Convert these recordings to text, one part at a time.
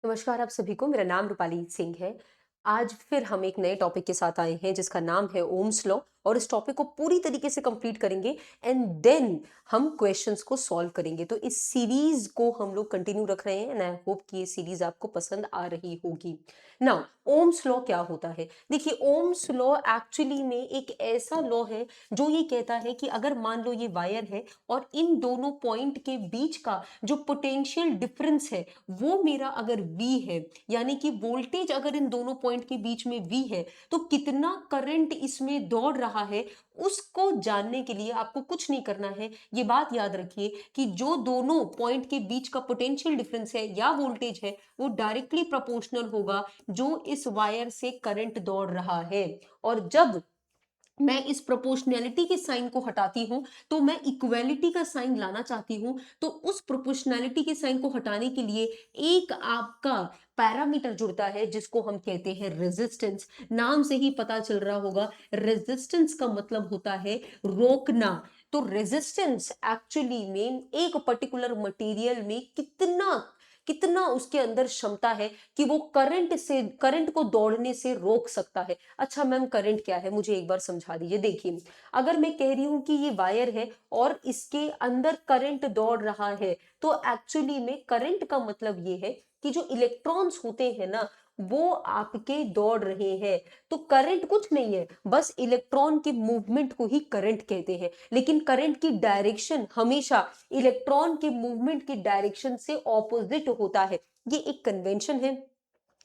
नमस्कार आप सभी को। मेरा नाम रूपाली सिंह है। आज फिर हम एक नए टॉपिक के साथ आए हैं जिसका नाम है ओम्स लॉ, और इस टॉपिक को पूरी तरीके से कंप्लीट करेंगे एंड देन हम क्वेश्चंस को सॉल्व करेंगे। तो इस सीरीज को हम लोग कंटिन्यू रख रहे हैं एंड आई होप कि ये सीरीज आपको पसंद आ रही होगी। नाउ ओम्स लॉ क्या होता है? देखिए, ओम्स लॉ एक्चुअली में एक ऐसा लॉ है जो ये कहता है कि अगर मान लो ये वायर है और इन दोनों पॉइंट के बीच का जो पोटेंशियल डिफरेंस है वो मेरा अगर V है, यानी कि वोल्टेज अगर इन दोनों पॉइंट के बीच में V है, तो कितना करंट इसमें दौड़ रहा है उसको जानने के लिए आपको कुछ नहीं करना है। ये बात याद रखिए कि जो दोनों पॉइंट के बीच का पोटेंशियल डिफरेंस है या वोल्टेज है वो डायरेक्टली प्रोपोर्शनल होगा जो इस वायर से करंट दौड़ रहा है। और जब मैं इस प्रोपोर्शनैलिटी के साइन को हटाती हूं तो मैं इक्वालिटी का साइन लाना चाहती हूं, तो उस प्रोपोर्शनैलिटी के साइन को हटाने के लिए एक आपका पैरामीटर जुड़ता है जिसको हम कहते हैं रेजिस्टेंस। नाम से ही पता चल रहा होगा, रेजिस्टेंस का मतलब होता है रोकना। तो रेजिस्टेंस एक्चुअली में एक पर्टिकुलर मटेरियल में कितना कितना उसके अंदर क्षमता है कि वो करंट को दौड़ने से रोक सकता है। अच्छा मैम, करंट क्या है मुझे एक बार समझा दीजिए। देखिए, अगर मैं कह रही हूं कि ये वायर है और इसके अंदर करंट दौड़ रहा है, तो एक्चुअली में करंट का मतलब ये है कि जो इलेक्ट्रॉन्स होते हैं ना वो आपके दौड़ रहे हैं। तो करंट कुछ नहीं है, बस इलेक्ट्रॉन के मूवमेंट को ही करंट कहते हैं। लेकिन करंट की डायरेक्शन हमेशा इलेक्ट्रॉन के मूवमेंट की डायरेक्शन से ऑपोजिट होता है। ये एक कन्वेंशन है।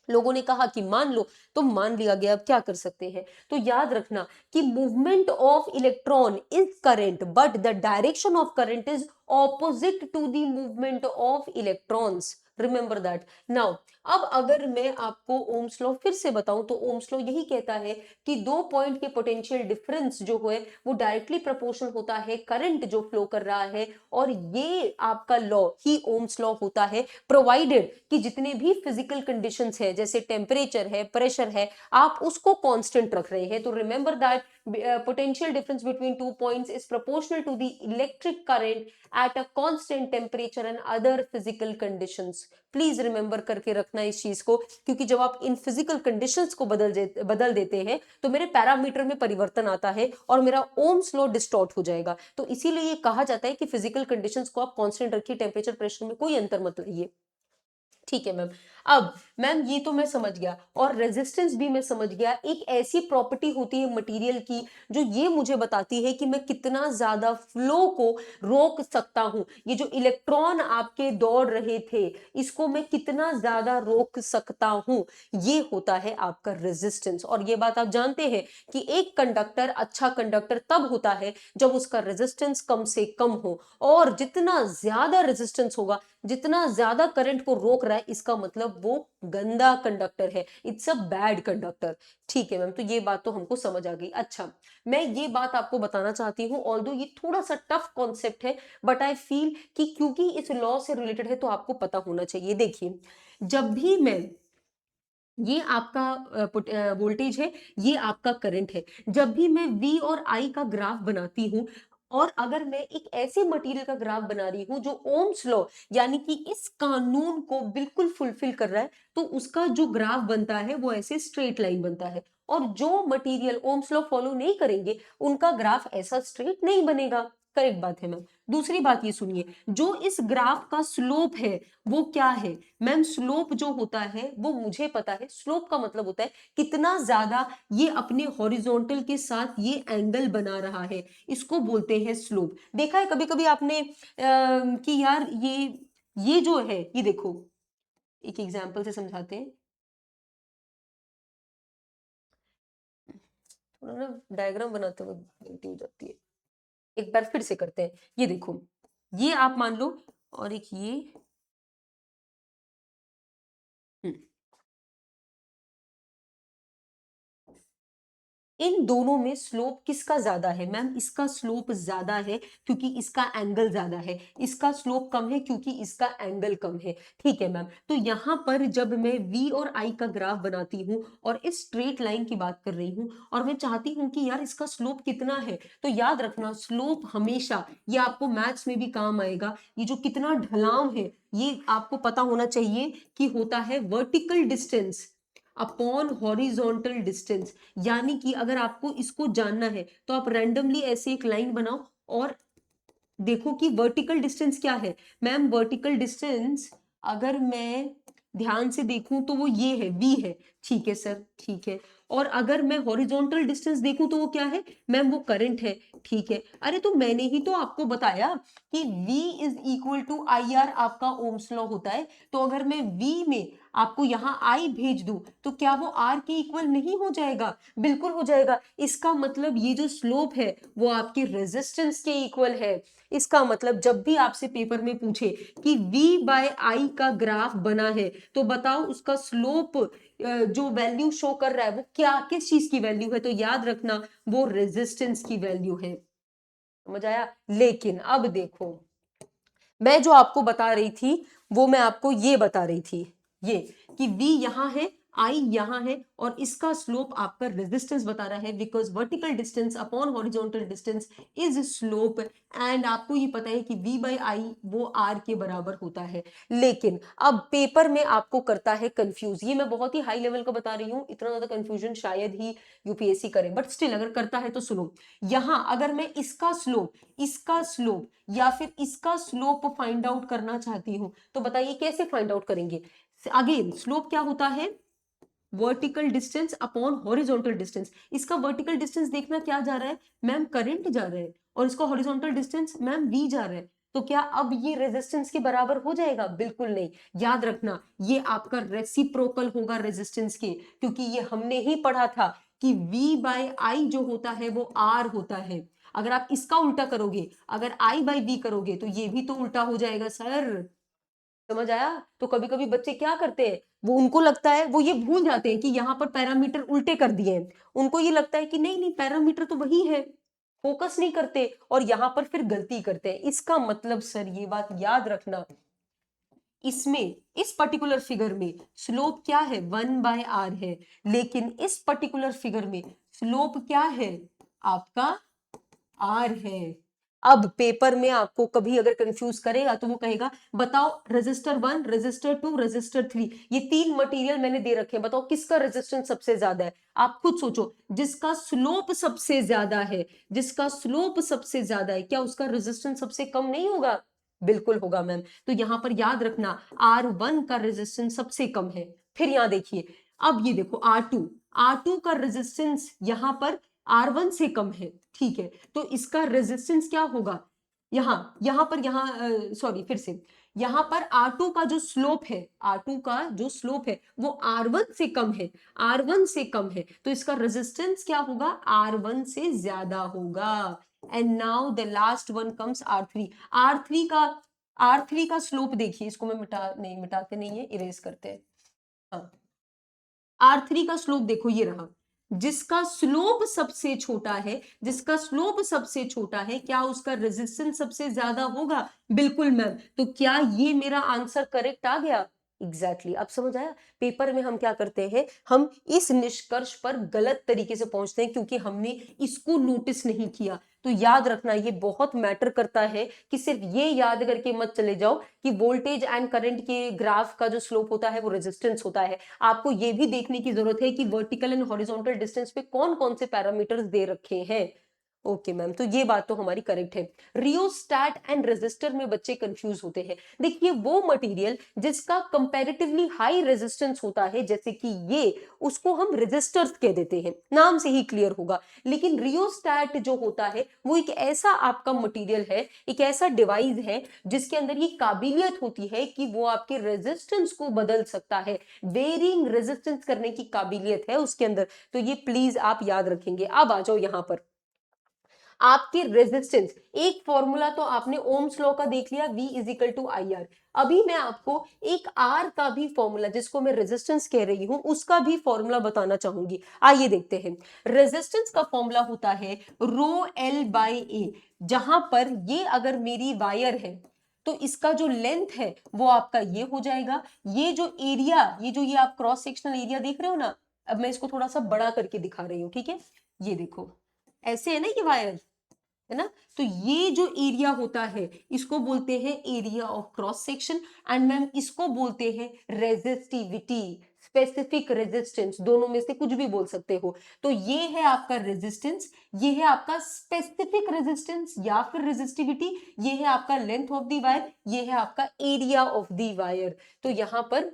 लोगों ने कहा कि मान लो, तो मान लिया गया, अब क्या कर सकते हैं। तो याद रखना कि movement of electron is current but the direction of current is opposite to the movement of electrons. Remember that. Now अब अगर मैं आपको ओम्स लॉ फिर से बताऊं तो ओम्स लॉ यही कहता है कि दो पॉइंट के पोटेंशियल डिफरेंस जो है वो डायरेक्टली प्रोपोर्शनल होता है करंट जो फ्लो कर रहा है। और ये आपका लॉ ही ओम्स लॉ होता है, प्रोवाइडेड कि जितने भी फिजिकल कंडीशंस है जैसे टेम्परेचर है, प्रेशर है, आप उसको कांस्टेंट रख रहे हैं। तो remember that potential difference between two points is proportional to the electric current at a constant temperature and other physical conditions। Please remember करके रखना इस चीज को, क्योंकि जब आप इन फिजिकल कंडीशंस को बदल देते हैं तो मेरे पैरामीटर में परिवर्तन आता है और मेरा ओम्स लॉ डिस्टॉर्ट हो जाएगा। तो इसीलिए ये कहा जाता है कि फिजिकल कंडीशंस को आप कांस्टेंट रखिए, टेम्परेचर प्रेशर में कोई अंतर मत लाइए। ठीक है मैम। अब मैम ये तो मैं समझ गया और रेजिस्टेंस भी मैं समझ गया। एक ऐसी प्रॉपर्टी होती है मटेरियल की जो ये मुझे बताती है कि मैं कितना ज्यादा फ्लो को रोक सकता हूं। ये जो इलेक्ट्रॉन आपके दौड़ रहे थे इसको मैं कितना ज्यादा रोक सकता हूं, ये होता है आपका रेजिस्टेंस। और ये बात आप जानते हैं कि एक कंडक्टर अच्छा कंडक्टर तब होता है जब उसका रेजिस्टेंस कम से कम हो, और जितना ज्यादा रेजिस्टेंस होगा, जितना ज्यादा करंट को रोक रहा है, इसका मतलब वो गंदा कंडक्टर है, इट्स अ बैड कंडक्टर। ठीक है मैम, तो ये बात तो हमको समझ आ गई। अच्छा, मैं ये बात आपको बताना चाहती हूँ, ऑल्दो ये थोड़ा सा टफ कॉन्सेप्ट है, बट आई फील कि क्योंकि इस लॉ से रिलेटेड है तो आपको पता होना चाहिए। देखिए, जब भी मैं, ये आपका वोल्टेज है, ये आपका करंट है, जब भी मैं V और I का ग्राफ बनाती हूं, और अगर मैं एक ऐसे मटेरियल का ग्राफ बना रही हूं जो ओम्स लॉ यानी कि इस कानून को बिल्कुल फुलफिल कर रहा है, तो उसका जो ग्राफ बनता है वो ऐसे स्ट्रेट लाइन बनता है। और जो मटेरियल ओम्स लॉ फॉलो नहीं करेंगे उनका ग्राफ ऐसा स्ट्रेट नहीं बनेगा। करेक्ट बात है मैम। दूसरी बात ये सुनिए, जो इस ग्राफ का स्लोप है वो क्या है? मैम स्लोप जो होता है वो मुझे पता है, स्लोप का मतलब होता है कितना ज्यादा ये अपने हॉरिजॉन्टल के साथ ये एंगल बना रहा है, इसको बोलते हैं स्लोप। देखा है कभी कभी आपने कि यार ये जो है, ये देखो, एक एग्जांपल से समझाते हैं। थोड़ा ना डायग्राम बनाते हुए गलती हो जाती है, एक बार फिर से करते हैं। ये देखो, ये आप मान लो, और एक ये। हम्म, इन दोनों में स्लोप किसका ज्यादा है? मैम इसका स्लोप ज्यादा है क्योंकि इसका एंगल ज्यादा है, इसका स्लोप कम है क्योंकि इसका एंगल कम है। ठीक है मैम, तो यहां पर जब मैं v और i का ग्राफ बनाती हूँ और इस स्ट्रेट लाइन की बात कर रही हूँ और मैं चाहती हूँ कि यार इसका स्लोप कितना है, तो याद रखना स्लोप हमेशा, ये आपको मैथ्स में भी काम आएगा, ये जो कितना ढलाव है ये आपको पता होना चाहिए कि होता है vertical distance upon horizontal distance. यानी कि अगर आपको इसको जानना है तो आप रैंडमली ऐसे एक लाइन बनाओ और देखो कि वर्टिकल डिस्टेंस क्या है। मैम वर्टिकल डिस्टेंस अगर मैं ध्यान से देखूं तो वो ये है, v है। ठीक है सर, ठीक है। और अगर मैं हॉरिजॉन्टल डिस्टेंस देखूं तो वो क्या है? मैम वो करंट है। ठीक है, अरे तो मैंने ही तो आपको बताया कि v is equal to I R आपका ओम्स लॉ होता है। तो अगर मैं v में आपको यहाँ I भेज दूं तो क्या वो R के इक्वल नहीं हो जाएगा? बिल्कुल हो जाएगा। इसका मतलब ये जो स्लोप है वो आपके रेजिस्टेंस के इक्वल है। इसका मतलब जब भी आपसे पेपर में पूछे कि v बाय आई का ग्राफ बना है तो बताओ उसका स्लोप जो वैल्यू शो कर रहा है वो क्या, किस चीज की वैल्यू है, तो याद रखना वो रेजिस्टेंस की वैल्यू है। समझ आया? लेकिन अब देखो, मैं जो आपको बता रही थी वो मैं आपको ये बता रही थी, ये कि v यहां है, I यहां है और इसका स्लोप आपका रेजिस्टेंस बता रहा है because vertical distance upon horizontal distance is slope. And आपको ये पता है कि v बाई आई वो r के बराबर होता है। लेकिन अब पेपर में आपको करता है कंफ्यूज, ये मैं बहुत ही हाई लेवल का बता रही हूँ, इतना ज्यादा कंफ्यूजन शायद ही यूपीएससी करे, बट स्टिल अगर करता है तो सुनो। यहां अगर मैं इसका स्लोप या फिर इसका स्लोप फाइंड आउट करना चाहती हूं तो बताइए कैसे फाइंड आउट करेंगे? अगेन स्लोप क्या होता है? Vertical distance upon horizontal distance. इसका वर्टिकल डिस्टेंस देखना क्या जा रहा है? मैम करंट जा रहा है। और इसका हॉरिजॉन्टल डिस्टेंस मैम v जा रहा है। तो क्या अब ये रेजिस्टेंस के बराबर हो जाएगा? बिल्कुल नहीं। याद रखना ये आपका रेसिप्रोकल होगा रेजिस्टेंस के, क्योंकि ये हमने ही पढ़ा था कि v बाय आई जो होता है वो r होता है। अगर आप इसका उल्टा करोगे, अगर i बाई v करोगे तो ये भी तो उल्टा हो जाएगा सर। समझ आया? तो कभी कभी बच्चे क्या करते हैं, वो उनको लगता है, वो ये भूल जाते हैं कि यहाँ पर पैरामीटर उल्टे कर दिए हैं। उनको ये लगता है कि नहीं नहीं पैरामीटर तो वही है, फोकस नहीं करते और यहाँ पर फिर गलती करते हैं। इसका मतलब सर ये बात याद रखना, इसमें इस पर्टिकुलर फिगर में स्लोप क्या है? 1/r है। लेकिन इस पर्टिकुलर फिगर में स्लोप क्या है? आपका r है। अब पेपर में आपको कभी अगर कंफ्यूज करेगा तो वो कहेगा बताओ रेजिस्टर 1, रेजिस्टर 2, रेजिस्टर 3, ये तीन मटेरियल मैंने दे रखे हैं, बताओ किसका रेजिस्टेंस सबसे ज्यादा है? आप खुद सोचो, जिसका स्लोप सबसे ज्यादा है, जिसका स्लोप सबसे ज्यादा है, क्या उसका रेजिस्टेंस सबसे कम नहीं होगा? बिल्कुल होगा मैम। तो यहां पर याद रखना R1 का रेजिस्टेंस सबसे कम है। फिर यहां देखिए, अब ये देखो R2 का रेजिस्टेंस यहां पर R1 से कम है। ठीक है, तो इसका रेजिस्टेंस क्या होगा? यहां यहां पर यहां सॉरी फिर से, यहां पर R2 का जो स्लोप है, R2 का जो स्लोप है वो R1 से कम है, R1 से कम है, तो इसका रेजिस्टेंस क्या होगा? R1 से ज्यादा होगा। And now the last one comes R3। R3 का स्लोप देखिए, इसको मैं मिटाते नहीं है, इरेज करते हैं। हाँ, R3 का स्लोप देखो ये रहा, जिसका स्लोप सबसे छोटा है, जिसका स्लोप सबसे छोटा है, क्या उसका रेजिस्टेंस सबसे ज्यादा होगा? बिल्कुल मैम। तो क्या ये मेरा आंसर करेक्ट आ गया? एग्जैक्टली अब समझ आया? पेपर में हम क्या करते हैं, हम इस निष्कर्ष पर गलत तरीके से पहुंचते हैं क्योंकि हमने इसको नोटिस नहीं किया। तो याद रखना ये बहुत मैटर करता है कि सिर्फ ये याद करके मत चले जाओ कि वोल्टेज एंड करंट के ग्राफ का जो स्लोप होता है वो रेजिस्टेंस होता है। आपको ये भी देखने की जरूरत है कि वर्टिकल एंड हॉरिजॉन्टल डिस्टेंस पे कौन कौन से पैरामीटर्स दे रखे हैं। ओके मैम, तो ये बात तो हमारी करेक्ट है। रियोस्टैट एंड रेजिस्टर में बच्चे कंफ्यूज होते हैं। देखिए वो मटेरियल जिसका कंपैरेटिवली हाई रेजिस्टेंस होता है, जैसे कि ये, उसको हम रेजिस्टर्स कह देते हैं, नाम से ही क्लियर होगा। लेकिन रियोस्टैट जो होता है वो एक ऐसा आपका मटेरियल है, एक ऐसा डिवाइस है जिसके अंदर ये काबिलियत होती है कि वो आपके रेजिस्टेंस को बदल सकता है, वेरिंग रेजिस्टेंस करने की काबिलियत है उसके अंदर। तो ये प्लीज आप याद रखेंगे। अब आ जाओ यहां पर, आपकी रेजिस्टेंस, एक फॉर्मूला तो आपने ओम्स लॉ का देख लिया, V is equal to I R. अभी मैं आपको एक आर का भी फॉर्मूला, जिसको मैं रेजिस्टेंस कह रही हूं, उसका भी फॉर्मूला बताना चाहूंगी। आइए देखते हैं। रेजिस्टेंस का फॉर्मूला होता है रो एल बाई ए, जहां पर ये अगर मेरी वायर है तो इसका जो लेंथ है वो आपका ये हो जाएगा। ये जो एरिया, ये आप क्रॉस सेक्शनल एरिया देख रहे हो ना, अब मैं इसको थोड़ा सा बड़ा करके दिखा रही हूँ, ठीक है। ये देखो, ऐसे है ना ये वायर, है ना। तो ये जो एरिया होता है इसको बोलते हैं area of cross section, and ma'am इसको बोलते हैं रेजिस्टिविटी, स्पेसिफिक रेजिस्टेंस, दोनों में से कुछ भी बोल सकते हो। तो ये है आपका रेजिस्टेंस, ये है आपका स्पेसिफिक रेजिस्टेंस या फिर रेजिस्टिविटी, ये है आपका लेंथ ऑफ द वायर, ये है आपका एरिया ऑफ द वायर। तो यहां पर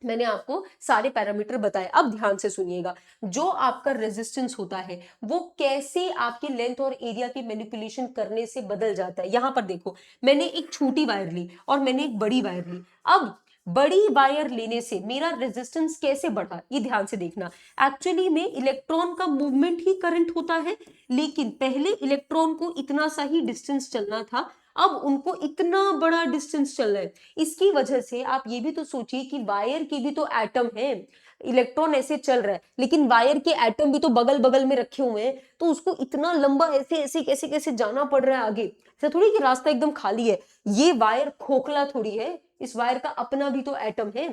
मैंने आपको सारे पैरामीटर बताए। अब ध्यान से सुनिएगा, जो आपका रेजिस्टेंस होता है वो कैसे आपके लेंथ और एरिया की मैनिपुलेशन करने से बदल जाता है। यहां पर देखो, मैंने एक छोटी वायर ली और मैंने एक बड़ी वायर ली। अब बड़ी वायर लेने से मेरा रेजिस्टेंस कैसे बढ़ा, ये ध्यान से देखना। एक्चुअली में इलेक्ट्रॉन का मूवमेंट ही करंट होता है, लेकिन पहले इलेक्ट्रॉन को इतना सा ही डिस्टेंस चलना था, अब उनको इतना बड़ा डिस्टेंस चलना है। इसकी वजह से आप ये भी तो सोचिए कि वायर के भी तो एटम है, इलेक्ट्रॉन ऐसे चल रहा है लेकिन वायर के एटम भी तो बगल बगल में रखे हुए हैं, तो उसको इतना लंबा ऐसे ऐसे कैसे कैसे जाना पड़ रहा है आगे। ऐसा थोड़ी कि रास्ता एकदम खाली है, ये वायर खोखला थोड़ी है, इस वायर का अपना भी तो एटम है।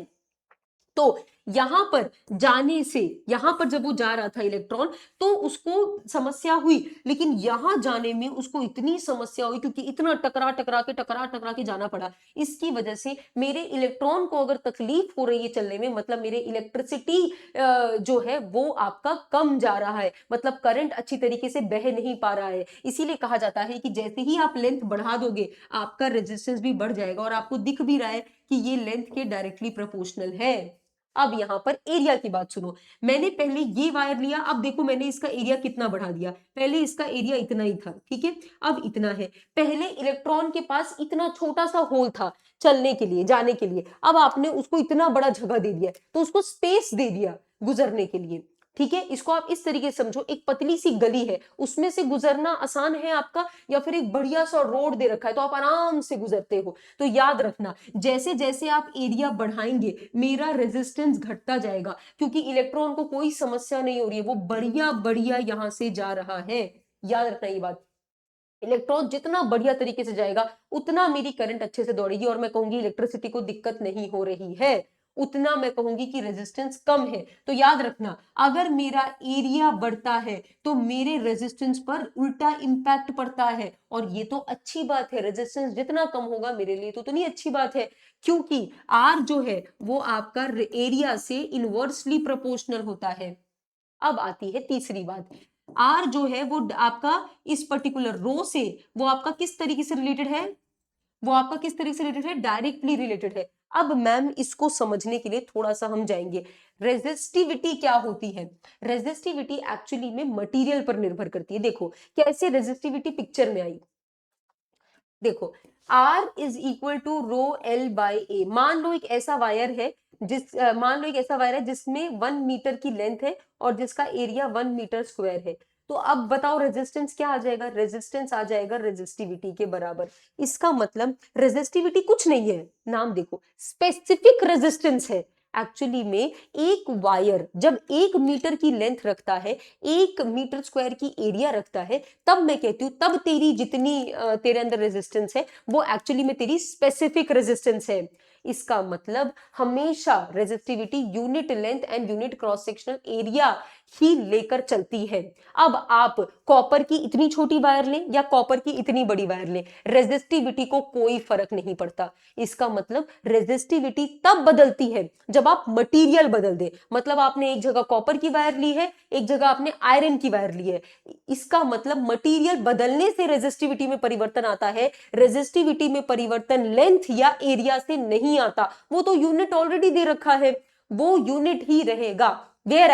तो यहां पर जाने से, यहां पर जब वो जा रहा था इलेक्ट्रॉन, तो उसको समस्या हुई, लेकिन यहां जाने में उसको इतनी समस्या हुई क्योंकि इतना टकरा के जाना पड़ा। इसकी वजह से मेरे इलेक्ट्रॉन को अगर तकलीफ हो रही है चलने में, मतलब मेरे इलेक्ट्रिसिटी जो है वो आपका कम जा रहा है, मतलब करंट अच्छी तरीके से बह नहीं पा रहा है। इसीलिए कहा जाता है कि जैसे ही आप लेंथ बढ़ा दोगे आपका रेजिस्टेंस भी बढ़ जाएगा, और आपको दिख भी रहा है कि ये लेंथ के डायरेक्टली प्रोपोर्शनल है। अब यहां पर एरिया की बात सुनो, मैंने पहले ये वायर लिया, अब देखो मैंने इसका एरिया कितना बढ़ा दिया। पहले इसका एरिया इतना ही था, ठीक है, अब इतना है। पहले इलेक्ट्रॉन के पास इतना छोटा सा होल था चलने के लिए, जाने के लिए, अब आपने उसको इतना बड़ा जगह दे दिया, तो उसको स्पेस दे दिया गुजरने के लिए, ठीक है। इसको आप इस तरीके से समझो, एक पतली सी गली है, उसमें से गुजरना आसान है आपका, या फिर एक बढ़िया सा रोड दे रखा है तो आप आराम से गुजरते हो। तो याद रखना, जैसे जैसे आप एरिया बढ़ाएंगे मेरा रेजिस्टेंस घटता जाएगा, क्योंकि इलेक्ट्रॉन को कोई समस्या नहीं हो रही है, वो बढ़िया बढ़िया यहां से जा रहा है। याद रखना ये बात, इलेक्ट्रॉन जितना बढ़िया तरीके से जाएगा उतना मेरी करंट अच्छे से दौड़ेगी, और मैं कहूंगी इलेक्ट्रिसिटी को दिक्कत नहीं हो रही है, उतना मैं कहूंगी कि रेजिस्टेंस कम है। तो याद रखना, अगर मेरा एरिया बढ़ता है तो मेरे रेजिस्टेंस पर उल्टा इंपैक्ट पड़ता है, और ये तो अच्छी बात है, रेजिस्टेंस जितना कम होगा मेरे लिए तो उतनी अच्छी बात है, क्योंकि आर जो है वो आपका एरिया से इनवर्सली प्रोपोर्शनल होता है। अब आती है तीसरी बात, आर जो है वो आपका इस पर्टिकुलर रो से वो आपका किस तरीके से रिलेटेड है, वो आपका किस तरीके से रिलेटेड है, डायरेक्टली रिलेटेड है। अब मैम इसको समझने के लिए थोड़ा सा हम जाएंगे, रेजिस्टिविटी क्या होती है। रेजिस्टिविटी एक्चुअली में मटेरियल पर निर्भर करती है। देखो कैसे रेजिस्टिविटी पिक्चर में आई, देखो R is equal to rho L by A. मान लो एक ऐसा वायर है मान लो एक ऐसा वायर है जिसमें 1 मीटर की लेंथ है और जिसका एरिया 1 मीटर स्क्वायर है। तो अब बताओ रेजिस्टेंस क्या आ जाएगा, रेजिस्टेंस आ जाएगा रेजिस्टिविटी के बराबर। इसका मतलब रेजिस्टिविटी कुछ नहीं है, नाम देखो, स्पेसिफिक रेजिस्टेंस है। एक्चुअली में एक वायर जब 1 मीटर की लेंथ रखता है, 1 मीटर स्क्वायर की एरिया रखता है, तब मैं कहती हूं, तब तेरी जितनी तेरे अंदर रेजिस्टेंस है वो एक्चुअली में तेरी स्पेसिफिक रेजिस्टेंस है। इसका मतलब हमेशा resistivity unit length and unit cross sectional area ही लेकर चलती है। अब आप कॉपर की इतनी छोटी वायर लें या कॉपर की इतनी बड़ी वायर लें, रेजिस्टिविटी को कोई फर्क नहीं पड़ता। इसका मतलब रेजिस्टिविटी तब बदलती है जब आप मटेरियल बदल दे, मतलब आपने एक जगह कॉपर की वायर ली है, एक जगह आपने आयरन की वायर ली है, इसका मतलब मटेरियल बदलने से रेजिस्टिविटी में परिवर्तन आता है। रेजिस्टिविटी में परिवर्तन लेंथ या एरिया से नहीं आता, वो तो यूनिट ऑलरेडी दे रखा है, वो यूनिट ही रहेगा। वेयर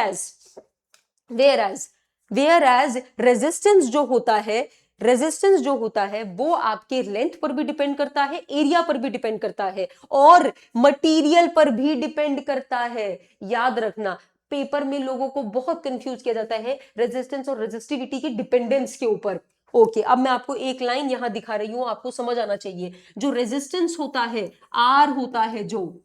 एज रेजिस्टेंस जो होता है, रेजिस्टेंस जो होता है वो आपके लेंथ पर भी डिपेंड करता है, एरिया पर भी डिपेंड करता है, और मटेरियल पर भी डिपेंड करता है। याद रखना, पेपर में लोगों को बहुत कंफ्यूज किया जाता है रेजिस्टेंस और रेजिस्टिविटी की डिपेंडेंस के ऊपर। ओके, अब मैं आपको एक लाइन यहां दिखा रही हूं, आपको समझ आना चाहिए। जो रेजिस्टेंस होता है, आर होता है, जो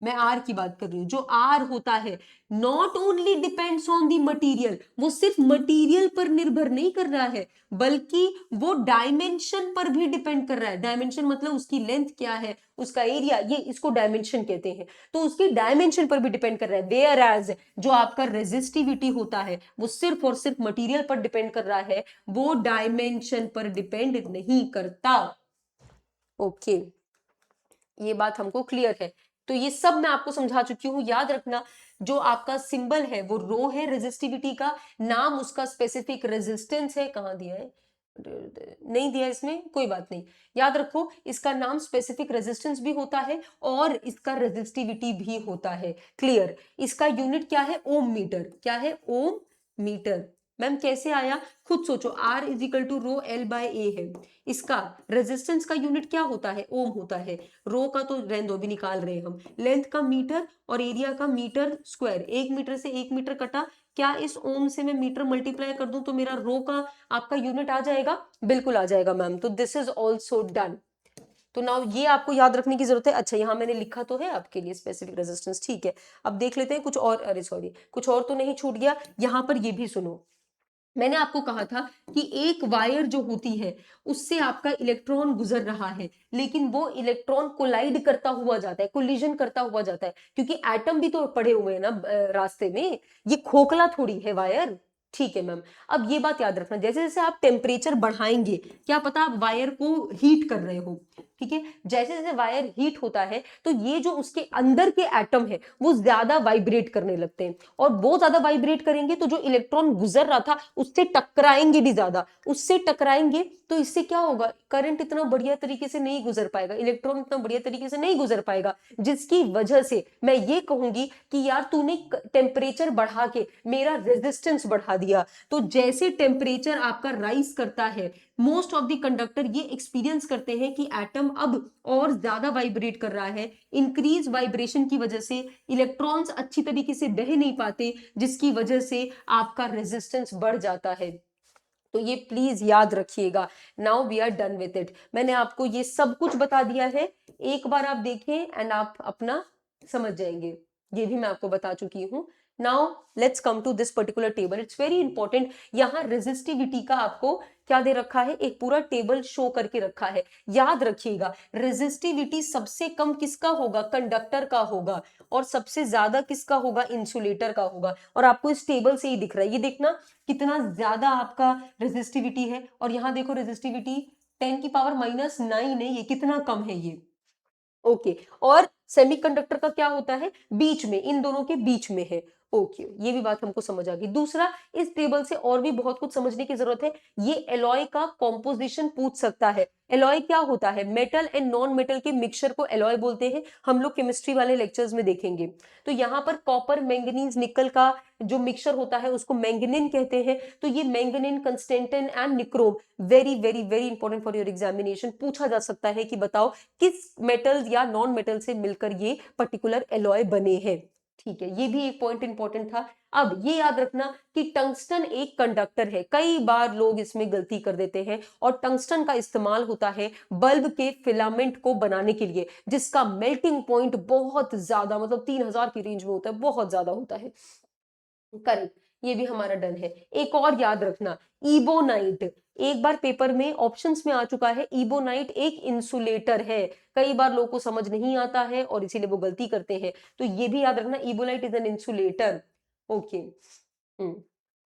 मैं आर की बात कर रही हूं, जो आर होता है not only depends on the material, वो सिर्फ मटीरियल पर निर्भर नहीं कर रहा है, बल्कि वो डायमेंशन पर भी डिपेंड कर रहा है। डायमेंशन मतलब उसकी लेंथ क्या है, उसका एरिया, ये इसको डायमेंशन कहते हैं। तो उसकी डायमेंशन पर भी डिपेंड कर रहा है। वेयर एज जो आपका रेजिस्टिविटी होता है वो सिर्फ और सिर्फ मटीरियल पर डिपेंड कर रहा है, वो डायमेंशन पर डिपेंड नहीं करता। ओके, ये बात हमको क्लियर है। तो ये सब मैं आपको समझा चुकी हूं। याद रखना, जो आपका सिंबल है वो रो है रेजिस्टिविटी का, नाम उसका स्पेसिफिक रेजिस्टेंस है। कहां दिया है, नहीं दिया इसमें, कोई बात नहीं। याद रखो, इसका नाम स्पेसिफिक रेजिस्टेंस भी होता है और इसका रेजिस्टिविटी भी होता है। क्लियर। इसका यूनिट क्या है, ओम मीटर। क्या है, ओम मीटर। मैम कैसे आया, खुद सोचो। R is equal to rho L by A है। इसका रेजिस्टेंस का यूनिट क्या होता है, ओम होता है। रो का तो रेंज भी निकाल रहे हैं हम, लेंथ का मीटर और एरिया का मीटर स्क्वायर। 1 मीटर से 1 मीटर कटा, क्या इस ओम से मैं मीटर मल्टीप्लाई कर दूं तो मेरा रो का आपका यूनिट आ जाएगा, बिल्कुल आ जाएगा मैम। तो दिस इज ऑल्सो डन। तो नाउ ये आपको याद रखने की जरूरत है। अच्छा, यहां मैंने लिखा तो है आपके लिए स्पेसिफिक रेजिस्टेंस, ठीक है। अब देख लेते हैं कुछ और, अरे सॉरी, कुछ और तो नहीं छूट गया। यहां पर ये भी सुनो, मैंने आपको कहा था कि एक वायर जो होती है उससे आपका इलेक्ट्रॉन गुजर रहा है, लेकिन वो इलेक्ट्रॉन कोलाइड करता हुआ जाता है, कोलिजन करता हुआ जाता है, क्योंकि एटम भी तो पड़े हुए हैं ना रास्ते में, ये खोखला थोड़ी है वायर। ठीक है मैम। अब ये बात याद रखना, जैसे जैसे आप टेम्परेचर बढ़ाएंगे, क्या पता आप वायर को हीट कर रहे हो, ठीक है। जैसे जैसे वायर हीट होता है तो ये जो उसके अंदर के एटम है वो ज्यादा वाइब्रेट करने लगते हैं, और वो ज्यादा वाइब्रेट करेंगे तो जो इलेक्ट्रॉन गुजर रहा था उससे टकराएंगे भी ज्यादा। उससे टकराएंगे तो इससे क्या होगा, करंट इतना बढ़िया तरीके से नहीं गुजर पाएगा, इलेक्ट्रॉन इतना बढ़िया तरीके से नहीं गुजर पाएगा, जिसकी वजह से मैं ये कहूंगी कि यार तूने टेम्परेचर बढ़ा के मेरा रेजिस्टेंस बढ़ा दिया। तो जैसे टेम्परेचर आपका राइज करता है, मोस्ट ऑफ द कंडक्टर ये एक्सपीरियंस करते हैं कि एटम अब और ज्यादा वाइब्रेट कर रहा है। इंक्रीज वाइब्रेशन की वजह से इलेक्ट्रॉन्स अच्छी तरीके से बह नहीं पाते, जिसकी वजह से आपका रेजिस्टेंस बढ़ जाता है। तो ये प्लीज याद रखिएगा। Now we are done with it. मैंने आपको ये सब कुछ बता दिया है, एक बार आप देखें एंड आप अपना समझ जाएंगे। ये भी मैं आपको बता चुकी हूं। Now let's come to this particular table, it's very important. यहां रेजिस्टिविटी का आपको क्या दे रखा है, एक पूरा टेबल शो करके रखा है। याद रखिएगा, रेजिस्टिविटी सबसे कम किसका होगा, कंडक्टर का होगा, और सबसे ज्यादा किसका होगा, इंसुलेटर का होगा। और आपको इस टेबल से ही दिख रहा है, ये देखना कितना ज्यादा आपका रेजिस्टिविटी है, और यहां देखो रेजिस्टिविटी 10⁻⁹ है, ये कितना कम है ये। ओके, और सेमीकंडक्टर का क्या होता है, बीच में, इन दोनों के बीच में है। ओके, ये भी बात हमको समझ आ गई। दूसरा, इस टेबल से और भी बहुत कुछ समझने की जरूरत है। ये एलॉय का कॉम्पोजिशन पूछ सकता है। एलॉय क्या होता है, मेटल एंड नॉन मेटल के मिक्सचर को एलॉय बोलते हैं, हम लोग केमिस्ट्री वाले लेक्चर्स में देखेंगे। तो यहाँ पर कॉपर मैंगनीज निकल का जो मिक्सचर होता है उसको मैंगनीन कहते हैं। तो ये manganin, constantan and nichrome, very very very important for your examination. पूछा जा सकता है कि बताओ किस मेटल्स या नॉन मेटल से मिलकर ये पर्टिकुलर एलॉय बने हैं। ठीक है, ये भी एक पॉइंट इंपॉर्टेंट था। अब ये याद रखना कि टंगस्टन एक कंडक्टर है। कई बार लोग इसमें गलती कर देते हैं, और टंगस्टन का इस्तेमाल होता है बल्ब के फिलामेंट को बनाने के लिए, जिसका मेल्टिंग पॉइंट बहुत ज्यादा, मतलब 3000 की रेंज में होता है, बहुत ज्यादा होता है। करेक्ट, ये भी हमारा डन है। एक और याद रखना, इबोनाइट, एक बार पेपर में ऑप्शंस में आ चुका है, इबोनाइट एक इंसुलेटर है। कई बार लोगों को समझ नहीं आता है और इसीलिए वो गलती करते हैं, तो ये भी याद रखना, ebonite is an insulator. Okay.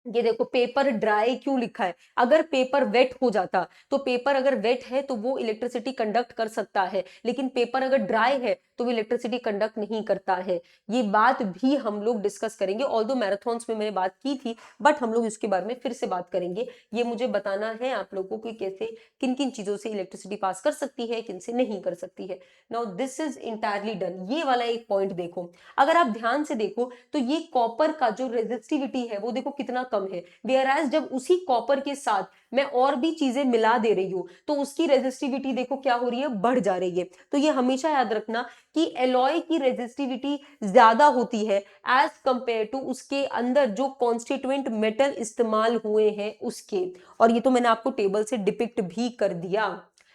ये देखो, पेपर ड्राई क्यों लिखा है, अगर पेपर वेट हो जाता, तो पेपर अगर वेट है तो वो इलेक्ट्रिसिटी कंडक्ट कर सकता है, लेकिन पेपर अगर ड्राई है तो वो इलेक्ट्रिसिटी कंडक्ट नहीं करता है। ये बात भी हम लोग डिस्कस करेंगे, ऑल्दो मैराथन्स में मैंने बात की थी, बट हम लोग इसके बारे में फिर से बात करेंगे। ये मुझे बताना है आप लोगों को कि कैसे, किन किन चीजों से इलेक्ट्रिसिटी पास कर सकती है, किन से नहीं कर सकती है। Now this is entirely done. ये वाला एक पॉइंट देखो, अगर आप ध्यान से देखो तो ये कॉपर का जो रेजिस्टिविटी है वो देखो कितना कम है, वेयरएज जब उसी कॉपर के साथ मैं और भी चीजें मिला दे रही हूं तो उसकी रेजिस्टिविटी देखो क्या हो रही है, बढ़ जा रही है। तो ये हमेशा याद रखना कि एलॉय की रेजिस्टिविटी ज्यादा होती है एज कंपेयर टू उसके अंदर जो कॉन्स्टिट्यूएंट मेटल इस्तेमाल हुए हैं उसके। और ये तो मैंने आपको टेबल से डिपिक्ट भी कर दिया।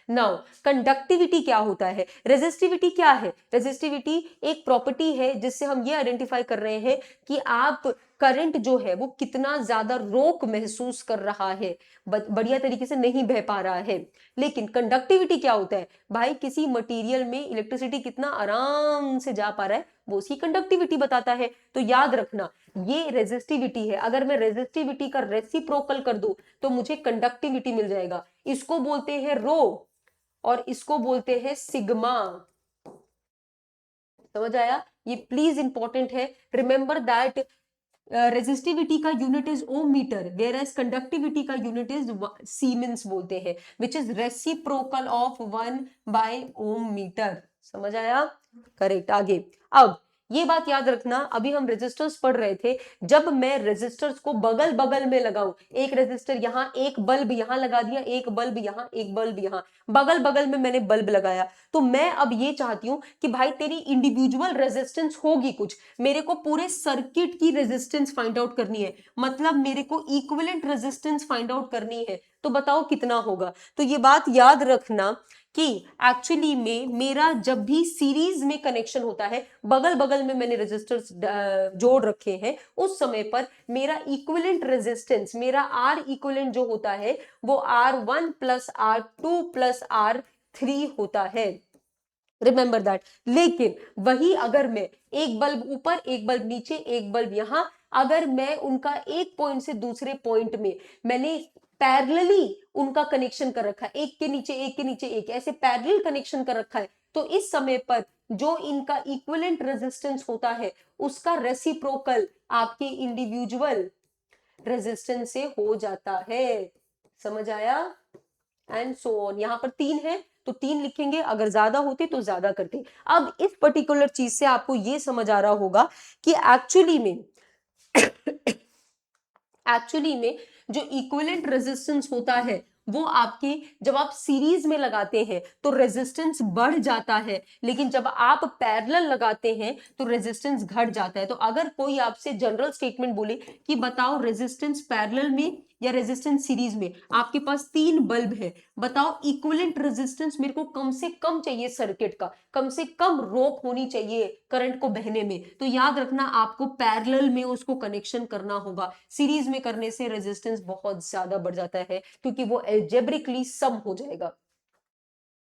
नाउ कंडक्टिविटी क्या होता है, रेजिस्टिविटी क्या है, रेजिस्टिविटी एक प्रॉपर्टी है जिससे हम ये आइडेंटिफाई कर रहे हैं कि आप करंट जो है वो कितना ज्यादा रोक महसूस कर रहा है, बढ़िया तरीके से नहीं बह पा रहा है। लेकिन कंडक्टिविटी क्या होता है, भाई किसी मटेरियल में इलेक्ट्रिसिटी कितना आराम से जा पा रहा है वो उसकी कंडक्टिविटी बताता है। तो याद रखना ये रेजिस्टिविटी है, अगर मैं रेजिस्टिविटी का रेसिप्रोकल कर दूं तो मुझे कंडक्टिविटी मिल जाएगा। इसको बोलते हैं रो और इसको बोलते हैं सिग्मा। समझ आया, ये प्लीज इंपॉर्टेंट है, रिमेंबर दैट रेजिस्टिविटी का unit is ohm metre, whereas conductivity का यूनिट इज सीमेंस बोलते हैं, विच इज रेसिप्रोकल ऑफ 1/ओम मीटर। समझ आया, करेक्ट। आगे अब ये बात याद रखना, अभी हम रेजिस्टर्स पढ़ रहे थे, जब मैं रेजिस्टर्स को बगल बगल में लगाऊं, एक रेजिस्टर यहां, एक बल्ब यहां लगा दिया, एक बल्ब यहां, एक बल्ब यहां, बगल बगल में मैंने बल्ब लगाया, तो मैं अब ये चाहती हूं कि भाई तेरी इंडिविजुअल रेजिस्टेंस होगी कुछ, मेरे को पूरे सर्किट की रेजिस्टेंस फाइंड आउट करनी है, मतलब मेरे को इक्विवेलेंट रेजिस्टेंस फाइंड आउट करनी है। तो बताओ कितना होगा। तो ये बात याद रखना कि एक्चुअली में मेरा जब भी सीरीज में कनेक्शन होता है, बगल बगल में मैंने रेजिस्टर्स जोड़ रखे हैं, उस समय पर मेरा इक्विवेलेंट रेजिस्टेंस, मेरा आर इक्विवेलेंट जो होता है वो R1 plus R2 plus R3 होता है, रिमेंबर दैट। लेकिन वही अगर मैं एक बल्ब ऊपर, एक बल्ब नीचे, एक बल्ब यहां, अगर मैं उनका एक पॉइंट से दूसरे पॉइंट में मैंने पैरेलली उनका कनेक्शन कर रखा है, एक के नीचे एक के नीचे एक, ऐसे पैरेलल कनेक्शन कर रखा है, तो इस समय पर जो इनका इक्विवेलेंट रेजिस्टेंस होता है उसका रेसिप्रोकल आपके इंडिविजुअल रेजिस्टेंस से हो जाता है। समझ आया, एंड सो ऑन। यहां पर 3 है तो 3 लिखेंगे, अगर ज्यादा होते तो ज्यादा करते। अब इस पर्टिकुलर चीज से आपको यह समझ आ रहा होगा कि एक्चुअली में जो इक्विवेलेंट रेजिस्टेंस होता है वो आपके, जब आप सीरीज में लगाते हैं तो रेजिस्टेंस बढ़ जाता है, लेकिन जब आप पैरेलल लगाते हैं तो रेजिस्टेंस घट जाता है। तो अगर कोई आपसे जनरल स्टेटमेंट बोले कि बताओ रेजिस्टेंस पैरेलल में या रेजिस्टेंस सीरीज में, आपके पास 3 बल्ब है, बताओ इक्विवेलेंट रेजिस्टेंस मेरे को कम से कम चाहिए, सर्किट का कम से कम रोक होनी चाहिए करंट को बहने में, तो याद रखना आपको पैरेलल में उसको कनेक्शन करना होगा। सीरीज में करने से रेजिस्टेंस बहुत ज्यादा बढ़ जाता है क्योंकि वो एल्जेब्रिकली सम हो जाएगा।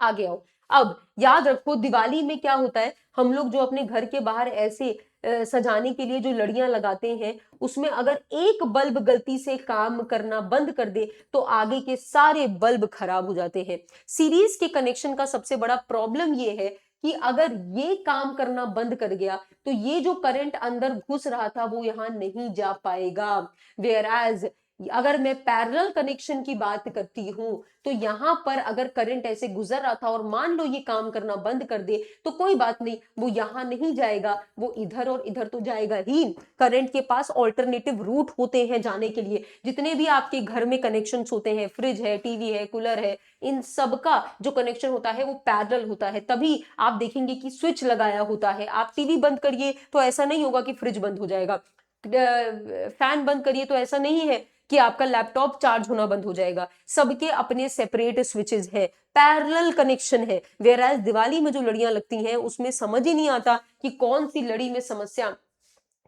आगे आओ। अब याद रखो दिवाली में क्या होता है, हम लोग जो अपने घर के बाहर ऐसे सजाने के लिए जो लड़ियां लगाते हैं, उसमें अगर एक बल्ब गलती से काम करना बंद कर दे तो आगे के सारे बल्ब खराब हो जाते हैं। सीरीज के कनेक्शन का सबसे बड़ा प्रॉब्लम ये है कि अगर ये काम करना बंद कर गया तो ये जो करंट अंदर घुस रहा था वो यहां नहीं जा पाएगा। वेयर एज अगर मैं पैरेलल कनेक्शन की बात करती हूं तो यहां पर अगर करंट ऐसे गुजर रहा था और मान लो ये काम करना बंद कर दे तो कोई बात नहीं, वो यहां नहीं जाएगा, वो इधर और इधर तो जाएगा ही। करंट के पास ऑल्टरनेटिव रूट होते हैं जाने के लिए। जितने भी आपके घर में कनेक्शंस होते हैं, फ्रिज है, टीवी है, कूलर है, इन सबका जो कनेक्शन होता है वो पैरेलल होता है। तभी आप देखेंगे कि स्विच लगाया होता है, आप टीवी बंद करिए तो ऐसा नहीं होगा कि फ्रिज बंद हो जाएगा, फैन बंद करिए तो ऐसा नहीं है कि आपका लैपटॉप चार्ज होना बंद हो जाएगा। सबके अपने सेपरेट स्विचेस है, पैरेलल कनेक्शन है। वेयर एज दिवाली में जो लड़ियां लगती हैं उसमें समझ ही नहीं आता कि कौन सी लड़ी में समस्या,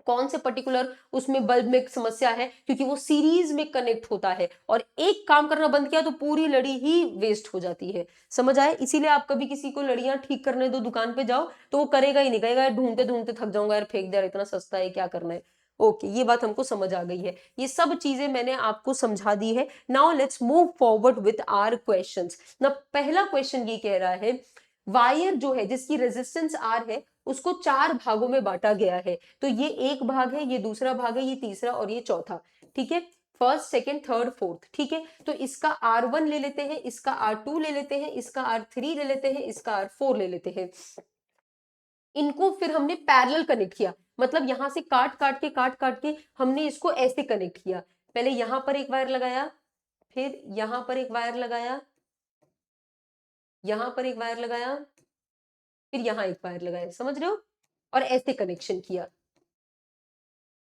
कौन से पर्टिकुलर उसमें बल्ब में समस्या है, क्योंकि वो सीरीज में कनेक्ट होता है और एक काम करना बंद किया तो पूरी लड़ी ही वेस्ट हो जाती है। समझ आए, इसीलिए आप कभी किसी को लड़ियां ठीक करने दो दुकान पे जाओ तो वो करेगा ही नहीं, कहेगा यार ढूंढते ढूंढते थक जाऊंगा यार, फेंक दे यार, इतना सस्ता है क्या करना है। ओके, ये बात हमको समझ आ गई है, ये सब चीजें मैंने आपको समझा दी है। Now let's move forward with our questions. ना पहला क्वेश्चन ये कह रहा है वायर जो है जिसकी रेजिस्टेंस आर है उसको 4 भागों में बांटा गया है। तो ये एक भाग है, ये दूसरा भाग है, ये तीसरा और ये चौथा। ठीक है, फर्स्ट सेकेंड थर्ड फोर्थ। ठीक है, तो इसका R1 ले लेते हैं, इसका R2 ले लेते हैं, इसका R3 ले लेते हैं, इसका R4 ले लेते हैं। इनको फिर हमने पैरेलल कनेक्ट किया, मतलब यहां से काट काट के हमने इसको ऐसे कनेक्ट किया। पहले यहां पर एक वायर लगाया, फिर यहां पर एक वायर लगाया, यहां पर एक वायर लगाया, फिर यहां एक वायर लगाया, समझ रहे हो, और ऐसे कनेक्शन किया।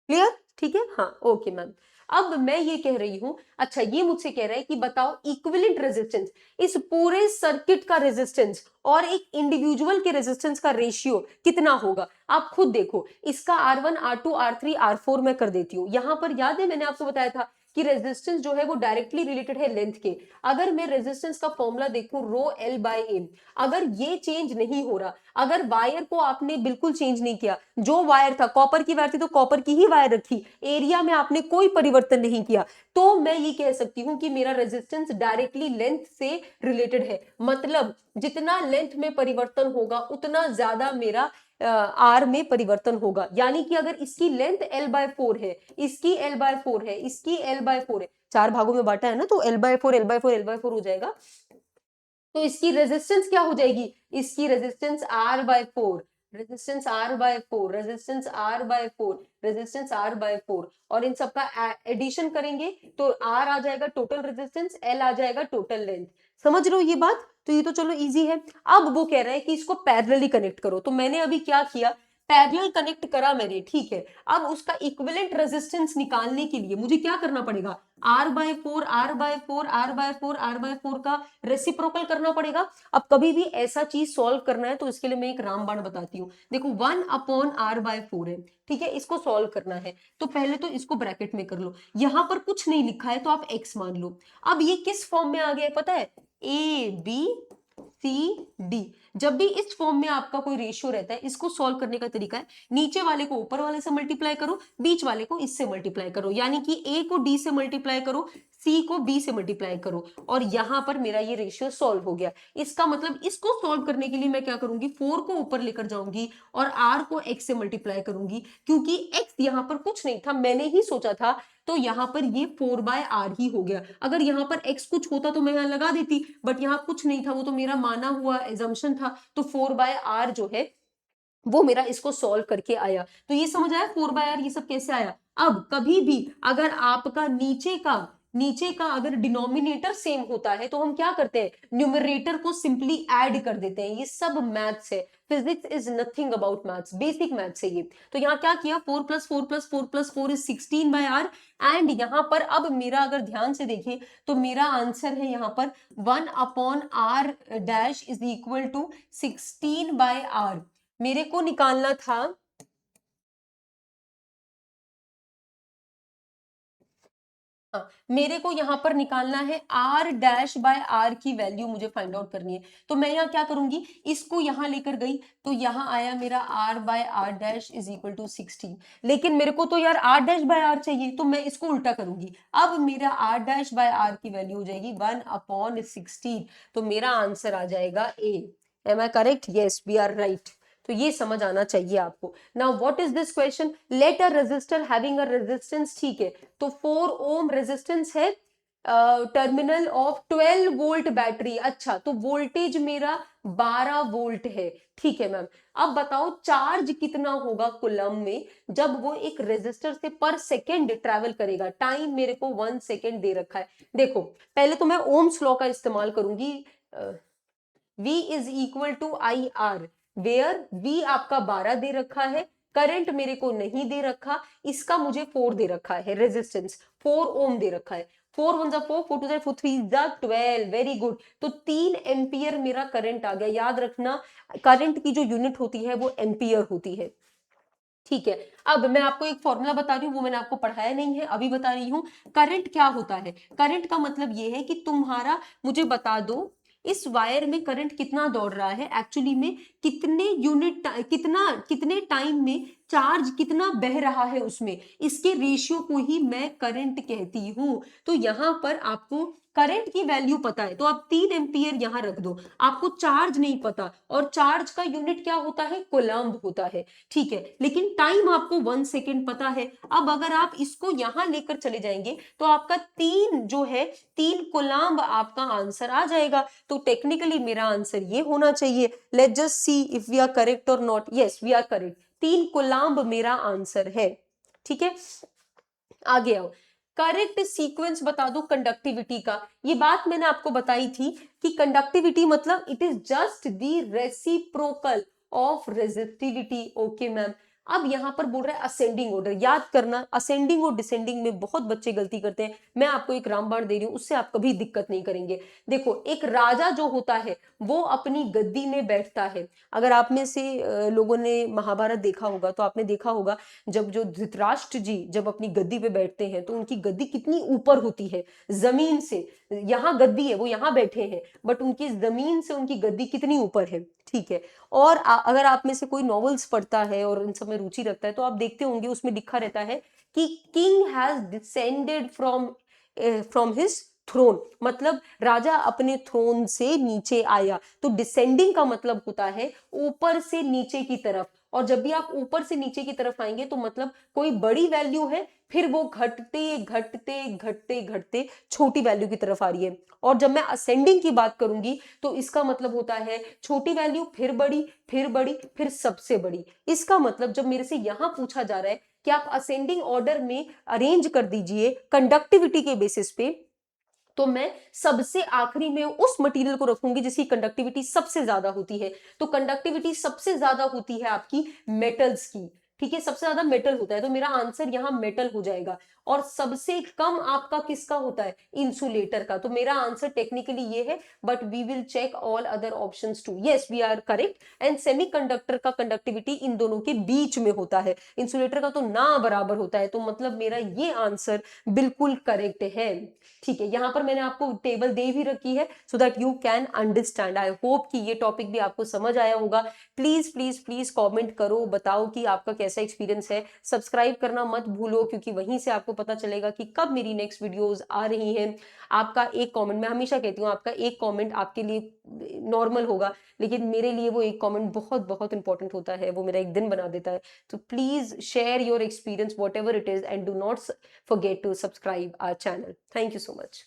क्लियर? ठीक है, हाँ ओके मैम। अब मैं ये कह रही हूं, अच्छा ये मुझसे कह रहा है कि बताओ इक्विवेलेंट रेजिस्टेंस, इस पूरे सर्किट का रेजिस्टेंस और एक इंडिविजुअल के रेजिस्टेंस का रेशियो कितना होगा। आप खुद देखो, इसका R1 R2 R3 R4 मैं कर देती हूं। यहां पर याद है मैंने आपको बताया था कि रेजिस्टेंस जो है वो डायरेक्टली रिलेटेड है लेंथ के। अगर मैं रेजिस्टेंस का फॉर्मूला देखूं रो एल बाय ए, अगर ये चेंज नहीं हो रहा, अगर वायर को आपने बिल्कुल चेंज नहीं किया, जो वायर था कॉपर की वायर थी तो कॉपर की ही वायर रखी, एरिया में आपने कोई परिवर्तन नहीं किया, तो मैं ये कह सकती हूं कि मेरा रेजिस्टेंस डायरेक्टली लेंथ से रिलेटेड है। मतलब जितना लेंथ में परिवर्तन होगा उतना ज्यादा मेरा आर में परिवर्तन होगा। यानी कि अगर इसकी लेंथ L/4 है, इसकी L/4 है, इसकी L/4 है, 4 भागों में बांटा है ना, तो L/4 L/4 L/4 हो जाएगा। तो इसकी रेजिस्टेंस क्या हो जाएगी, इसकी resistance R/4, resistance R/4, resistance R/4, resistance R/4, और इन सबका एडिशन करेंगे तो R आ जाएगा टोटल रेजिस्टेंस, L आ जाएगा टोटल लेंथ। समझ रहे हो ये बात? तो ये तो चलो इजी है। अब वो कह रहा है कि इसको पैरेलली कनेक्ट करो, तो मैंने अभी क्या किया, पैरेलल कनेक्ट करा मैंने, ठीक है। अब उसका इक्विवेलेंट रेजिस्टेंस निकालने के लिए मुझे क्या करना पड़ेगा, R/4 R/4 R/4 R/4 का रेसिप्रोकल करना पड़ेगा। अब कभी भी ऐसा चीज सॉल्व करना है तो इसके लिए मैं एक रामबाण बताती हूँ। देखो 1/R/4 है, ठीक है, इसको सॉल्व करना है तो पहले तो इसको ब्रैकेट में कर लो। यहां पर कुछ नहीं लिखा है तो आप x मान लो। अब ये किस फॉर्म में आ गया है पता है, ABCD। जब भी इस फॉर्म में आपका कोई रेशियो रहता है, इसको सॉल्व करने का तरीका है, नीचे वाले को ऊपर वाले से मल्टीप्लाई करो, बीच वाले को इससे मल्टीप्लाई करो, यानी कि A को D से मल्टीप्लाई करो, C को B से मल्टीप्लाई करो, और यहां पर मेरा ये रेशियो सॉल्व हो गया। इसका मतलब इसको सॉल्व करने के लिए मैं क्या करूंगी, 4 को ऊपर लेकर जाऊंगी और R को X से मल्टीप्लाई करूंगी, क्योंकि X यहां पर कुछ नहीं था, मैंने ही सोचा था, तो यहां पर ये 4/R ही हो गया। अगर यहां पर X कुछ होता तो मैं यहां लगा देती, बट यहां कुछ नहीं था, वो तो मेरा माना हुआ एजम्पशन था, तो 4/R जो है वो मेरा इसको सॉल्व करके आया। तो ये समझ आया 4/R ये सब कैसे आया। अब कभी भी अगर आपका नीचे का अगर डिनोमिनेटर सेम होता है तो हम क्या करते हैं, न्यूमरेटर को सिंपली ऐड कर देते हैं। ये सब मैथ्स है, physics is nothing about maths, basic maths है ये। तो यहाँ क्या किया, 4 + 4 + 4 + 4 इज 16/R, एंड यहाँ पर अब मेरा अगर ध्यान से देखें तो मेरा आंसर है यहाँ पर 1/R' is equal to 16/R। मेरे को निकालना था, हाँ, मेरे को यहां पर निकालना है R'/R की वैल्यू मुझे फाइंड आउट करनी है। तो मैं यहाँ क्या करूंगी, इसको यहां लेकर गई तो यहां आया मेरा R/R' इज इक्वल टू 16, लेकिन मेरे को तो यार R'/R चाहिए, तो मैं इसको उल्टा करूंगी। अब मेरा R'/R की वैल्यू हो जाएगी 1/16, तो मेरा आंसर आ जाएगा A। Am I correct? Yes, we are right. तो ये समझ आना चाहिए आपको। Now what is this question, let a resistor having a resistance, ठीक है, तो 4 ओम रेजिस्टेंस है, टर्मिनल ऑफ 12 वोल्ट बैटरी। अच्छा, तो वोल्टेज मेरा 12 वोल्ट है, ठीक है मैम। अब बताओ चार्ज कितना होगा कुलम में जब वो एक रेजिस्टर से पर सेकेंड ट्रेवल करेगा। टाइम मेरे को 1 सेकेंड दे रखा है। देखो पहले तो मैं ओम्स लॉ का इस्तेमाल करूंगी, V is equal to I R, where V आपका 12 दे रखा है, करंट मेरे को नहीं दे रखा, इसका मुझे 4 दे रखा है, रेजिस्टेंस 4 ओम दे रखा है। 4 1 जा 4, 4 2 जा 4, 3 जा 12, वेरी गुड। तो 3 एम्पियर मेरा करंट आ गया। याद रखना करंट की जो यूनिट होती है वो एम्पियर होती है, ठीक है। अब मैं आपको एक फॉर्मूला बता रही हूँ, वो मैंने आपको पढ़ाया नहीं है, अभी बता रही हूँ। करंट क्या होता है, करंट का मतलब ये है कि तुम्हारा, मुझे बता दो इस वायर में करंट कितना दौड़ रहा है, एक्चुअली में कितने यूनिट, कितने टाइम में चार्ज कितना बह रहा है उसमें, इसके रेशियो को ही मैं करंट कहती हूं। तो यहां पर आपको करंट की वैल्यू पता है तो आप 3 एम्पियर यहां रख दो। आपको चार्ज नहीं पता, और चार्ज का यूनिट क्या होता है, कूलम्ब होता है, ठीक है, लेकिन टाइम आपको 1 सेकेंड पता है। अब अगर आप इसको यहां लेकर चले जाएंगे तो आपका 3 जो है 3 कूलम्ब आपका आंसर आ जाएगा। तो टेक्निकली मेरा आंसर ये होना चाहिए। Let just see if we are correct और not. Yes we are correct, 3 coulomb मेरा आंसर है, ठीक है। आगे आओ। करेक्ट सीक्वेंस बता दो कंडक्टिविटी का। ये बात मैंने आपको बताई थी कि कंडक्टिविटी मतलब it is just the reciprocal of resistivity. Okay ma'am. अब यहां पर बोल रहा है असेंडिंग ऑर्डर। याद करना, असेंडिंग और डिसेंडिंग में बहुत बच्चे गलती करते हैं। मैं आपको एक रामबाण दे रही हूं, उससे आप कभी दिक्कत नहीं करेंगे। देखो, एक राजा जो होता है वो अपनी गद्दी में बैठता है। अगर आप में से लोगों ने महाभारत देखा होगा तो आपने देखा होगा जब जो धृतराष्ट्र जी जब अपनी गद्दी पे बैठते हैं तो उनकी गद्दी कितनी ऊपर होती है जमीन से। यहाँ गद्दी है, वो यहाँ बैठे हैं, बट उनकी जमीन से उनकी गद्दी कितनी ऊपर है। ठीक है। और अगर आप में से कोई नॉवेल्स पढ़ता है और इन सब में रुचि रखता है तो आप देखते होंगे उसमें लिखा रहता है कि king has descended from from his throne, मतलब राजा अपने थ्रोन से नीचे आया। तो डिसेंडिंग का मतलब होता है ऊपर से नीचे की तरफ। और जब भी आप ऊपर से नीचे की तरफ आएंगे तो मतलब कोई बड़ी वैल्यू है, फिर वो घटते घटते घटते घटते छोटी वैल्यू की तरफ आ रही है। और जब मैं असेंडिंग की बात करूंगी तो इसका मतलब होता है छोटी वैल्यू फिर बड़ी, फिर बड़ी, फिर सबसे बड़ी। इसका मतलब जब मेरे से यहां पूछा जा रहा है कि आप असेंडिंग ऑर्डर में अरेंज कर दीजिए कंडक्टिविटी के बेसिस पे, तो मैं सबसे आखिरी में उस मटेरियल को रखूंगी जिसकी कंडक्टिविटी सबसे ज्यादा होती है। तो कंडक्टिविटी सबसे ज्यादा होती है आपकी मेटल्स की। ठीक है, सबसे ज्यादा मेटल होता है, तो मेरा आंसर यहां मेटल हो जाएगा। और सबसे कम आपका किसका होता है? इंसुलेटर का। तो मेरा आंसर टेक्निकली ये है, but we will check all other options too. Yes, we are correct. And semiconductor का कंडक्टिविटी इन दोनों के बीच में होता है, इंसुलेटर का तो ना बराबर होता है। तो मतलब मेरा ये आंसर बिल्कुल करेक्ट है। ठीक है, यहां पर मैंने आपको टेबल दे भी रखी है so that you can understand. I hope कि ये टॉपिक भी आपको समझ आया होगा। प्लीज प्लीज प्लीज कमेंट करो, बताओ कि आपका कैसा एक्सपीरियंस है। सब्सक्राइब करना मत भूलो, क्योंकि वहीं से आपको पता चलेगा कि कब मेरी नेक्स्ट वीडियोस आ रही हैं। आपका एक कमेंट, मैं हमेशा कहती हूँ, आपका एक कमेंट आपके लिए नॉर्मल होगा, लेकिन मेरे लिए वो एक कमेंट बहुत बहुत इंपॉर्टेंट होता है, वो मेरा एक दिन बना देता है। तो please share your experience what ever it is, and do not forget to subscribe our channel. Thank you so much.